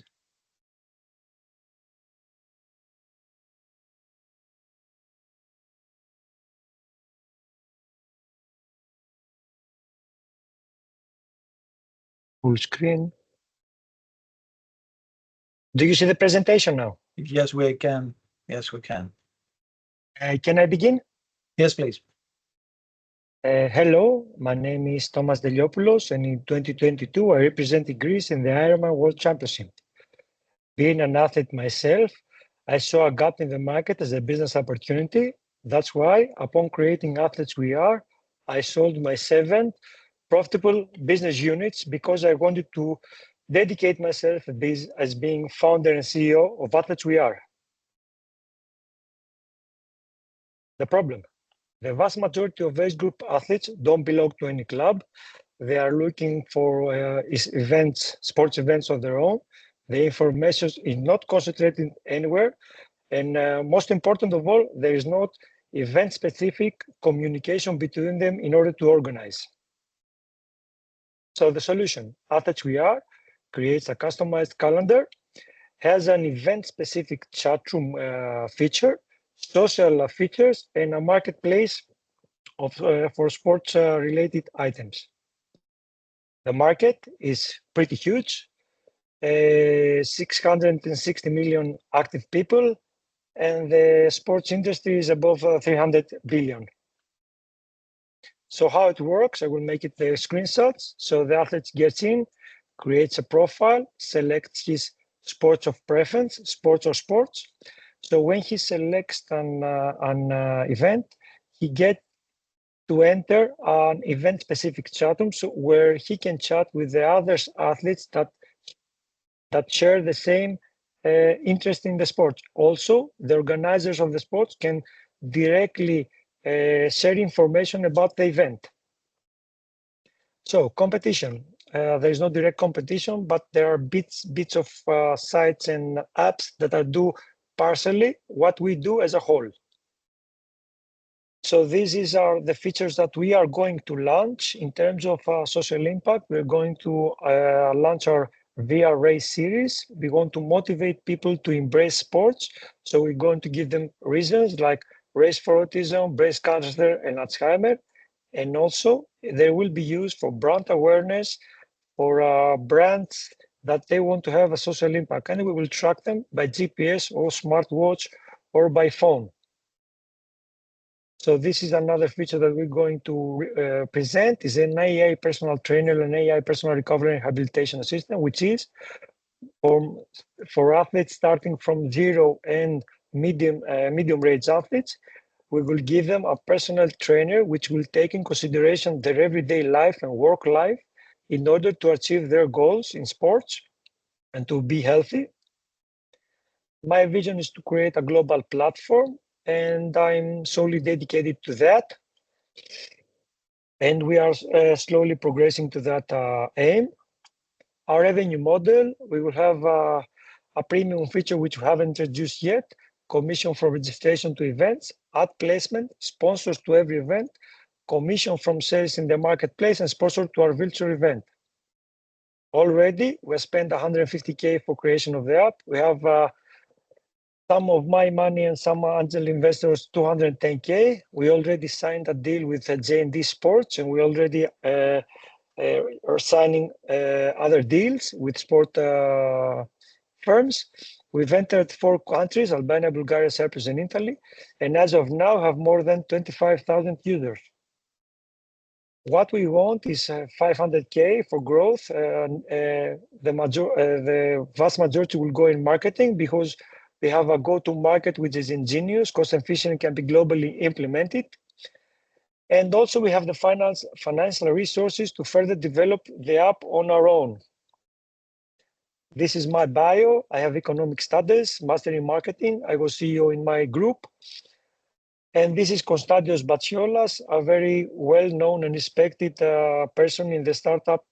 full screen. Do you see the presentation now? Yes, we can. Yes, we can. Can I begin? Yes, please. Hello, my name is Thomas Deliopoulos, and in 2022, I represented Greece in the Ironman World Championship. Being an athlete myself, I saw a gap in the market as a business opportunity. That's why, upon creating Athletes We Are, I sold my 7 profitable business units because I wanted to dedicate myself as being founder and CEO of Athletes We Are. The problem, the vast majority of age group athletes don't belong to any club. They are looking for events, sports events of their own. The information is not concentrated anywhere. And most important of all, there is not event-specific communication between them in order to organize. So the solution, Athletes We Are, creates a customized calendar, has an event-specific chat room feature, social features, and a marketplace for sports-related items. The market is pretty huge, 660 million active people, and the sports industry is above 300 billion. So how it works, I will make it the screenshots. So the athlete gets in, creates a profile, selects his sports of preference, sports or sports. So when he selects an event, he gets to enter an event-specific chat room where he can chat with the other athletes that share the same interest in the sport. Also, the organizers of the sports can directly share information about the event. So competition, there is no direct competition, but there are bits of sites and apps that do partially what we do as a whole. So these are the features that we are going to launch in terms of social impact. We're going to launch our VR race series. We want to motivate people to embrace sports. So we're going to give them reasons like Race for Autism, breast cancer, and Alzheimer. And also they will be used for brand awareness for brands that they want to have a social impact. And we will track them by GPS or smartwatch or by phone. So this is another feature that we're going to present is an AI personal trainer and AI personal recovery and rehabilitation assistant, which is for athletes starting from 0 and medium range athletes. We will give them a personal trainer, which will take in consideration their everyday life and work life in order to achieve their goals in sports and to be healthy. My vision is to create a global platform, and I'm solely dedicated to that. And we are slowly progressing to that aim. Our revenue model, we will have a premium feature which we haven't introduced yet, commission from registration to events, ad placement, sponsors to every event, commission from sales in the marketplace, and sponsor to our virtual event. Already, we spent 150K for creation of the app. We have some of my money and some angel investors 210K. We already signed a deal with J&D Sports, and we already are signing other deals with sport firms. We've entered 4 countries, Albania, Bulgaria, Cyprus, and Italy, and as of now have more than 25,000 users. What we want is 500K for growth. The vast majority will go in marketing because we have a go-to-market which is ingenious, cost-efficient, can be globally implemented. And also we have the financial resources to further develop the app on our own. This is my bio. I have economic studies, master in marketing. I was CEO in my group. And this is Konstantios Batsiolas, a very well-known and respected person in the startup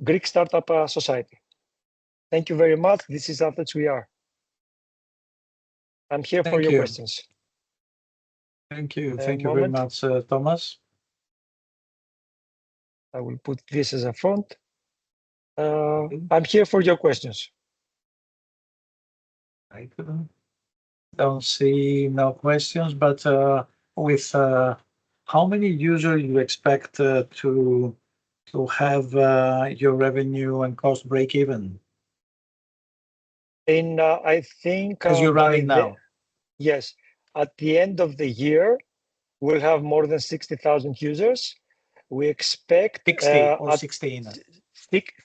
Greek Startup Society. Thank you very much. This is Athens we are. I'm here for Thank your you. questions. Thank you. A Thank you very moment. much, Thomas. I will put this as a font. I'm here for your questions. I don't see no questions, but with how many users you expect to have your revenue and cost break even And I think as you're by running now? yes, at the end of the year, we'll have more than 60,000 users. We expect 60 or 16?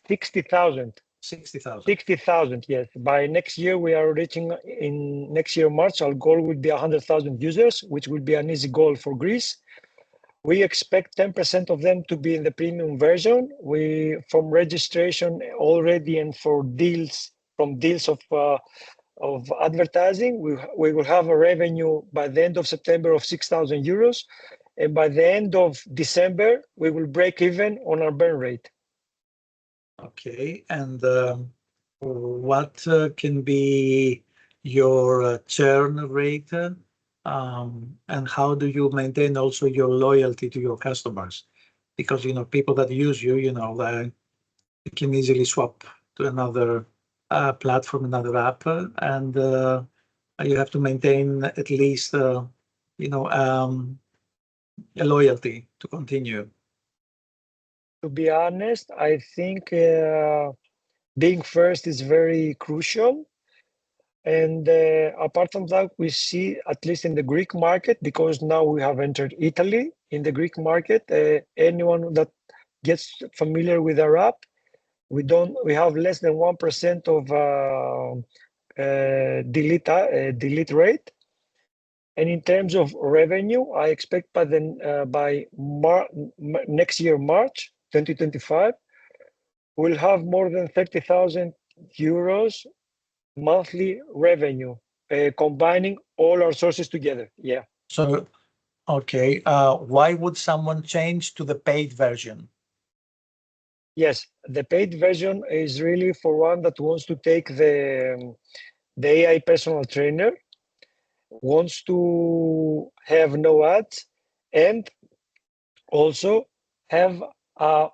60,000. 60,000. 60,000, yes. By next year, we are reaching in next year, March, our goal would be 100,000 users, which will be an easy goal for Greece. We expect 10% of them to be in the premium version. We, from registration already and for deals, from deals of advertising, we will have a revenue by the end of September of 6,000 euros. And by the end of December, we will break even on our burn rate. Okay, and what can be your churn rate, and how do you maintain also your loyalty to your customers? Because people that use you, they can easily swap to another platform, another app, and you have to maintain at least a loyalty to continue. To be honest, I think being first is very crucial. And apart from that, we see, at least in the Greek market, because now we have entered Italy, in the Greek market, anyone that gets familiar with our app, we have less than 1% of delete rate. And in terms of revenue, I expect by next year, March 2025, we'll have more than 30,000 euros monthly revenue, combining all our sources together. Yeah. So, okay, why would someone change to the paid version? Yes, the paid version is really for one that wants to take the AI personal trainer, wants to have no ads, and also have a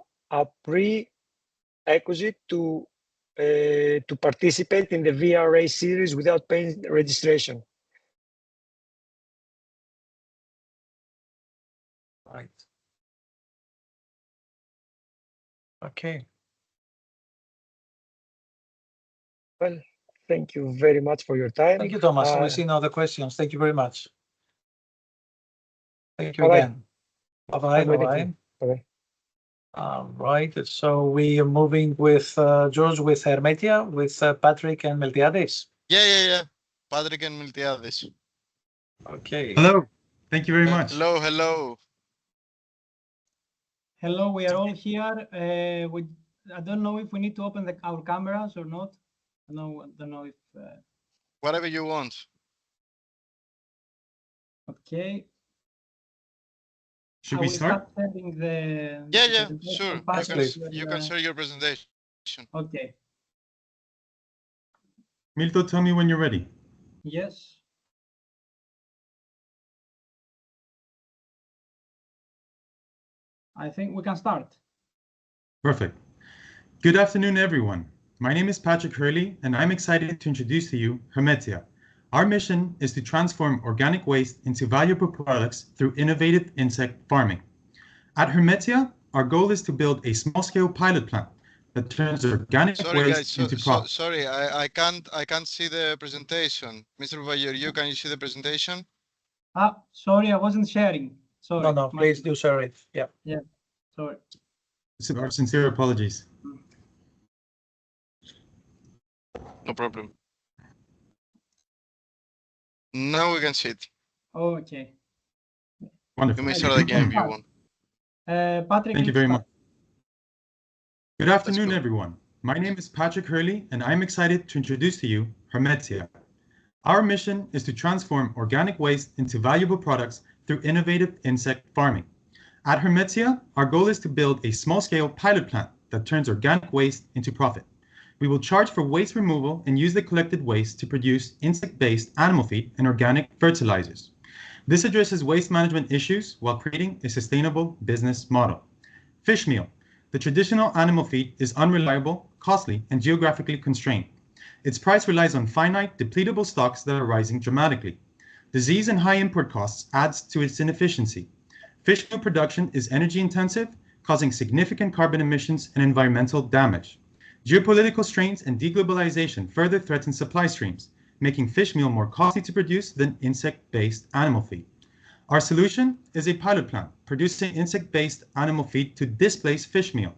prerequisite to participate in the VRA series without paying registration. Right. Okay. Well, thank you very much for your time. Thank you, Thomas. We see no other questions. Thank you very much. Thank you Bye-bye. again. Bye-bye. Bye-bye. Bye-bye. Right. So we are moving with George with Hermetia, with Patrick and Miltiades. Yeah. Patrick and Miltiades. Okay. Hello. Thank you very much. Hello. Hello, we are all here. I don't know if we need to open our cameras or not. I don't know if... Whatever you want. Okay. Should we start? Sharing the Yeah, presentation sure. passage You can share your presentation. Okay. Milto, tell me when you're ready. Yes. I think we can start. Perfect. Good afternoon, everyone. My name is Patrick Hurley, and I'm excited to introduce to you Hermetia. Our mission is to transform organic waste into valuable products through innovative insect farming. At Hermetia, our goal is to build a small-scale pilot plant that turns organic waste into profit. Sorry, I can't see the presentation. Mr. Valleriou, can you see the presentation? Sorry, I wasn't sharing. Sorry. No, please do share it. Yeah. Yeah. Sorry. Our sincere apologies. No problem. Now we can see it. Okay. Wonderful. You may start again if you want. Patrick, thank you very much. Good afternoon, go. everyone. My name is Patrick Hurley, and I'm excited to introduce to you Hermetia. Our mission is to transform organic waste into valuable products through innovative insect farming. At Hermetia, our goal is to build a small-scale pilot plant that turns organic waste into profit. We will charge for waste removal and use the collected waste to produce insect-based animal feed and organic fertilizers. This addresses waste management issues while creating a sustainable business model. Fish meal. The traditional animal feed is unreliable, costly, and geographically constrained. Its price relies on finite, depletable stocks that are rising dramatically. Disease and high import costs adds to its inefficiency. Fish meal production is energy intensive, causing significant carbon emissions and environmental damage. Geopolitical strains and deglobalization further threaten supply streams, making fish meal more costly to produce than insect-based animal feed. Our solution is a pilot plant producing insect-based animal feed to displace fish meal.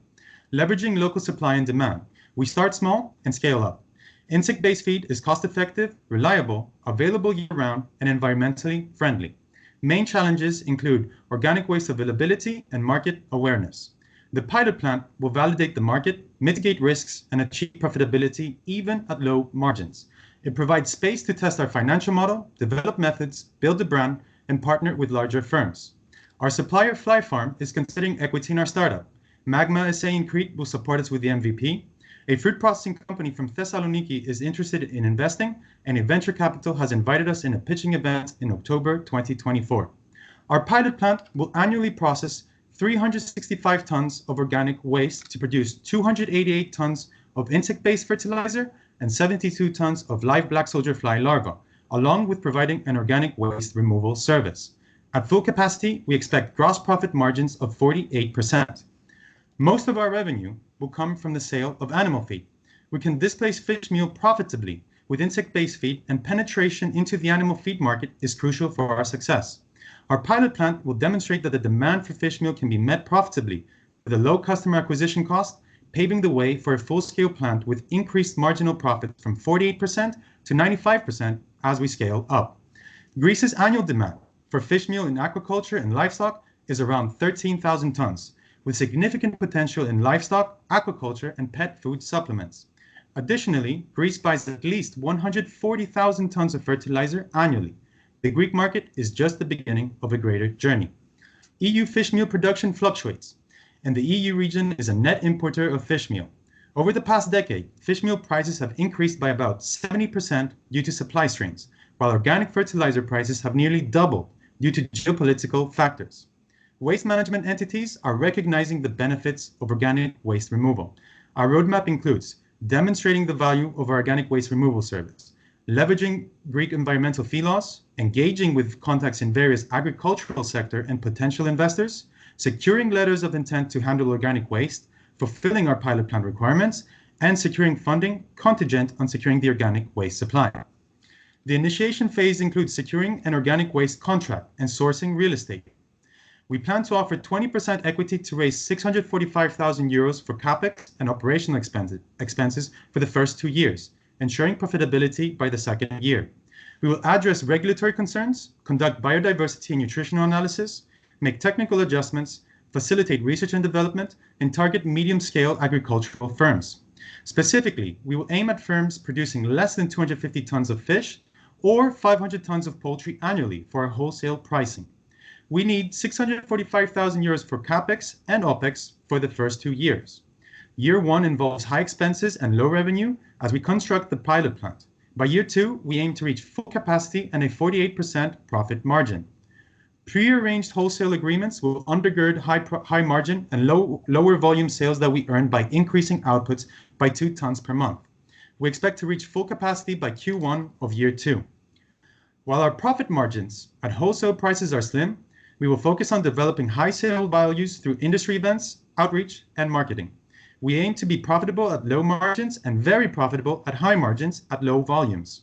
Leveraging local supply and demand, we start small and scale up. Insect-based feed is cost-effective, reliable, available year-round, and environmentally friendly. Main challenges include organic waste availability and market awareness. The pilot plant will validate the market, mitigate risks, and achieve profitability even at low margins. It provides space to test our financial model, develop methods, build a brand, and partner with larger firms. Our supplier Fly Farm is considering equity in our startup. Magma SA in Crete will support us with the MVP. A fruit processing company from Thessaloniki is interested in investing, and a venture capital has invited us in a pitching event in October 2024. Our pilot plant will annually process 365 tons of organic waste to produce 288 tons of insect-based fertilizer and 72 tons of live black soldier fly larvae, along with providing an organic waste removal service. At full capacity, we expect gross profit margins of 48%. Most of our revenue will come from the sale of animal feed. We can displace fish meal profitably with insect-based feed, and penetration into the animal feed market is crucial for our success. Our pilot plant will demonstrate that the demand for fish meal can be met profitably with a low customer acquisition cost, paving the way for a full-scale plant with increased marginal profit from 48% to 95% as we scale up. Greece's annual demand for fish meal in aquaculture and livestock is around 13,000 tons, with significant potential in livestock, aquaculture, and pet food supplements. Additionally, Greece buys at least 140,000 tons of fertilizer annually. The Greek market is just the beginning of a greater journey. EU fish meal production fluctuates, and the EU region is a net importer of fish meal. Over the past decade, fish meal prices have increased by about 70% due to supply strains, while organic fertilizer prices have nearly doubled due to geopolitical factors. Waste management entities are recognizing the benefits of organic waste removal. Our roadmap includes demonstrating the value of our organic waste removal service, leveraging Greek environmental fee laws, engaging with contacts in various agricultural sector and potential investors, securing letters of intent to handle organic waste, fulfilling our pilot plant requirements, and securing funding contingent on securing the organic waste supply. The initiation phase includes securing an organic waste contract and sourcing real estate. We plan to offer 20% equity to raise 645,000 euros for CapEx and operational expenses for the first 2 years, ensuring profitability by the second year. We will address regulatory concerns, conduct biodiversity and nutritional analysis, make technical adjustments, facilitate research and development, and target medium-scale agricultural firms. Specifically, we will aim at firms producing less than 250 tons of fish or 500 tons of poultry annually for our wholesale pricing. We need 645,000 euros for CapEx and OpEx for the first 2 years. Year 1 involves high expenses and low revenue as we construct the pilot plant. By year 2, we aim to reach full capacity and a 48% profit margin. Pre-arranged wholesale agreements will undergird high margin and lower volume sales that we earn by increasing outputs by 2 tons per month. We expect to reach full capacity by Q1 of year 2. While our profit margins at wholesale prices are slim, we will focus on developing high sale values through industry events, outreach, and marketing. We aim to be profitable at low margins and very profitable at high margins at low volumes.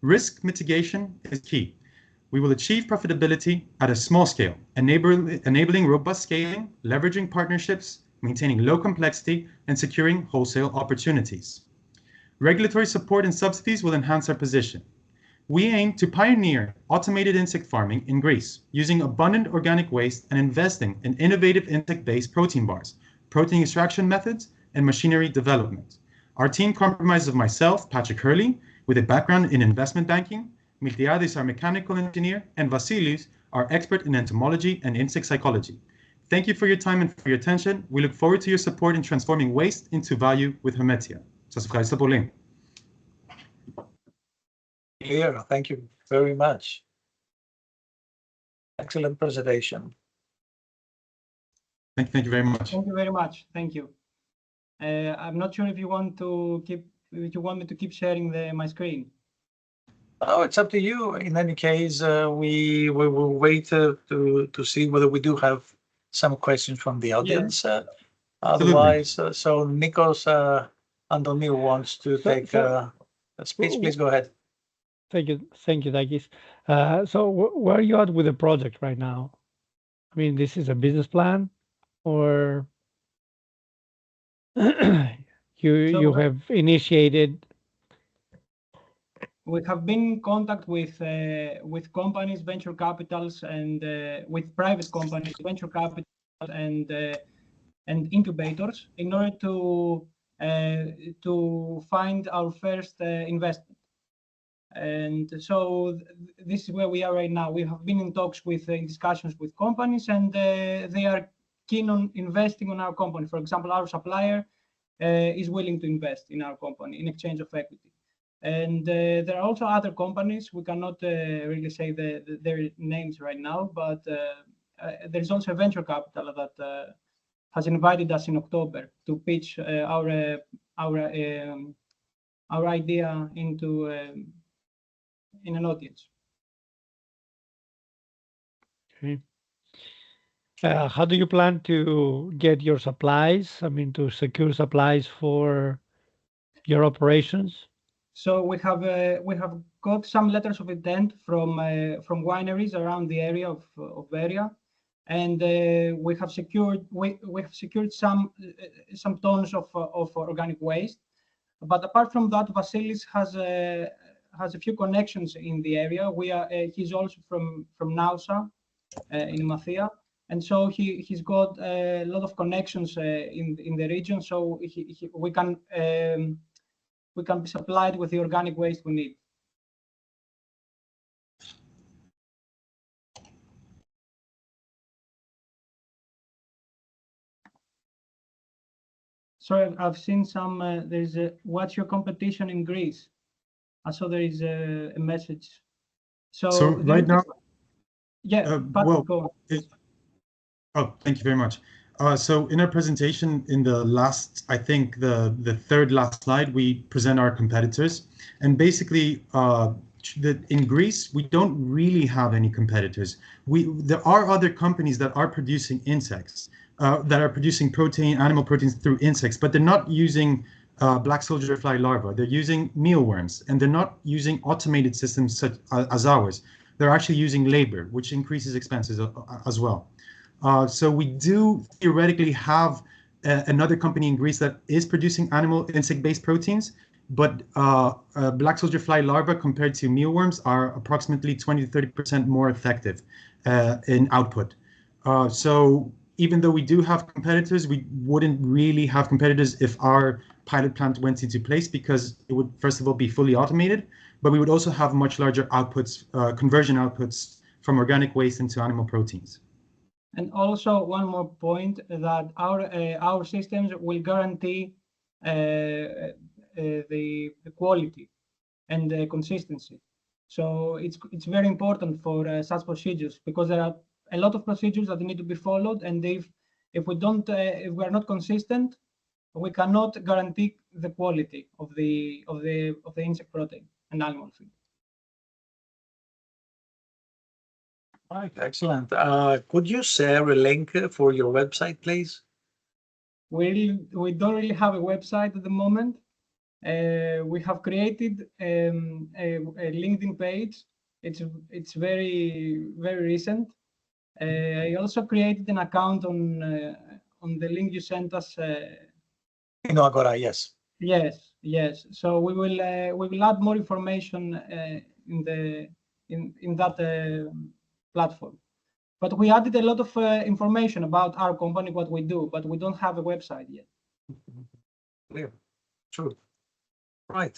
Risk mitigation is key. We will achieve profitability at a small scale, enabling robust scaling, leveraging partnerships, maintaining low complexity, and securing wholesale opportunities. Regulatory support and subsidies will enhance our position. We aim to pioneer automated insect farming in Greece, using abundant organic waste and investing in innovative insect-based protein bars, protein extraction methods, and machinery development. Our team comprises of myself, Patrick Hurley, with a background in investment banking, Miltiadis, our mechanical engineer, and Vasilis, our expert in entomology and insect psychology. Thank you for your time and for your attention. We look forward to your support in transforming waste into value with Hermetia. Σας ευχαριστώ πολύ. Clear. Thank you very much. Excellent presentation. Thank you very much. Thank you very much. Thank you. I'm not sure if you want me to keep sharing my screen. Oh, it's up to you. In any case, we will wait to see whether we do have some questions from the audience. Otherwise, so Nikos Antoniou wants to take a speech. Please go ahead. Thank you, Takis. So where are you at with the project right now? I mean, this is a business plan, or you have initiated. We have been in contact with companies, venture capitals, and with private companies, venture capital, and incubators in order to find our first investment. And so this is where we are right now. We have been in talks with in discussions with companies, and they are keen on investing on our company. For example, our supplier is willing to invest in our company in exchange of equity. And there are also other companies. We cannot really say their names right now, but there's also a venture capital that has invited us in October to pitch our idea into in an audience. Okay. How do you plan to get your supplies? I mean, to secure supplies for your operations? So we have got some letters of intent from wineries around the area of Veria, and we have secured some tons of organic waste. But apart from that, Vasilis has a few connections in the area. He's also from Nausa in Mathia, and so he's got a lot of connections in the region. So we can be supplied with the organic waste we need. Sorry, I've seen some. There's what's your competition in Greece? I saw there is a message. So right now, yeah. well, go on. Thank you very much. So in our presentation, in the last, I think the third last slide, we present our competitors, and basically, in Greece, we don't really have any competitors. There are other companies that are producing insects, that are producing animal proteins through insects, but they're not using black soldier fly larvae. They're using mealworms, and they're not using automated systems such as ours. They're actually using labor, which increases expenses as well. So we do theoretically have another company in Greece that is producing animal insect-based proteins, but black soldier fly larvae compared to mealworms are approximately 20 to 30% more effective in output. So even though we do have competitors, we wouldn't really have competitors if our pilot plant went into place, because it would first of all be fully automated, but we would also have much larger outputs, conversion outputs from organic waste into animal proteins. And also one more point, that our systems will guarantee the quality and the consistency. So it's very important for such procedures, because there are a lot of procedures that need to be followed, and if we are not consistent, we cannot guarantee the quality of the insect protein and animal feed. Right, excellent. Could you share a link for your website, please? We don't really have a website at the moment. We have created a LinkedIn page. It's very, very recent. I also created an account on the link you sent us. InnoAgora, yes. Yes. So we will add more information in that platform. But we added a lot of information about our company, what we do, but we don't have a website yet. Clear. True. Right.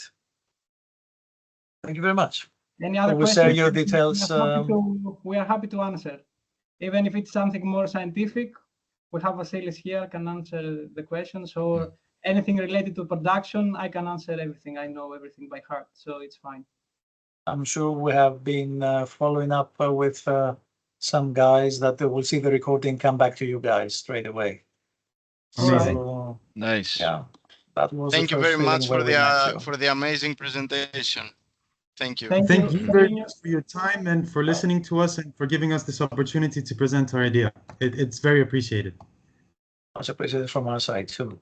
Thank you very much. Any other questions? We'll share your details. We are happy to answer, even if it's something more scientific. we have Vasilis here, can answer the questions, or anything related to production, I can answer everything. I know everything by heart, so it's fine. I'm sure we have been following up with some guys that will see the recording, come back to you guys straight away. Amazing. So, Nice. yeah, that was Thank the you first very much feeling where we met you. for the amazing presentation. Thank you. Thank you very much for your time and for listening to us and for giving us this opportunity to present our idea. It's very appreciated. Much appreciated from our side too.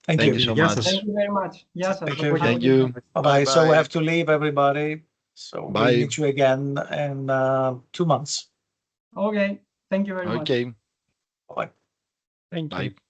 Thank Thank you. you so Yes, much. Thank you very much. Yes, sir. Thank you. Thank you. Bye-bye. So we Bye-bye. have to leave, everybody. So Bye. we'll meet you again in 2 months. Okay. Thank you very much. Okay. Bye. Thank you. Bye.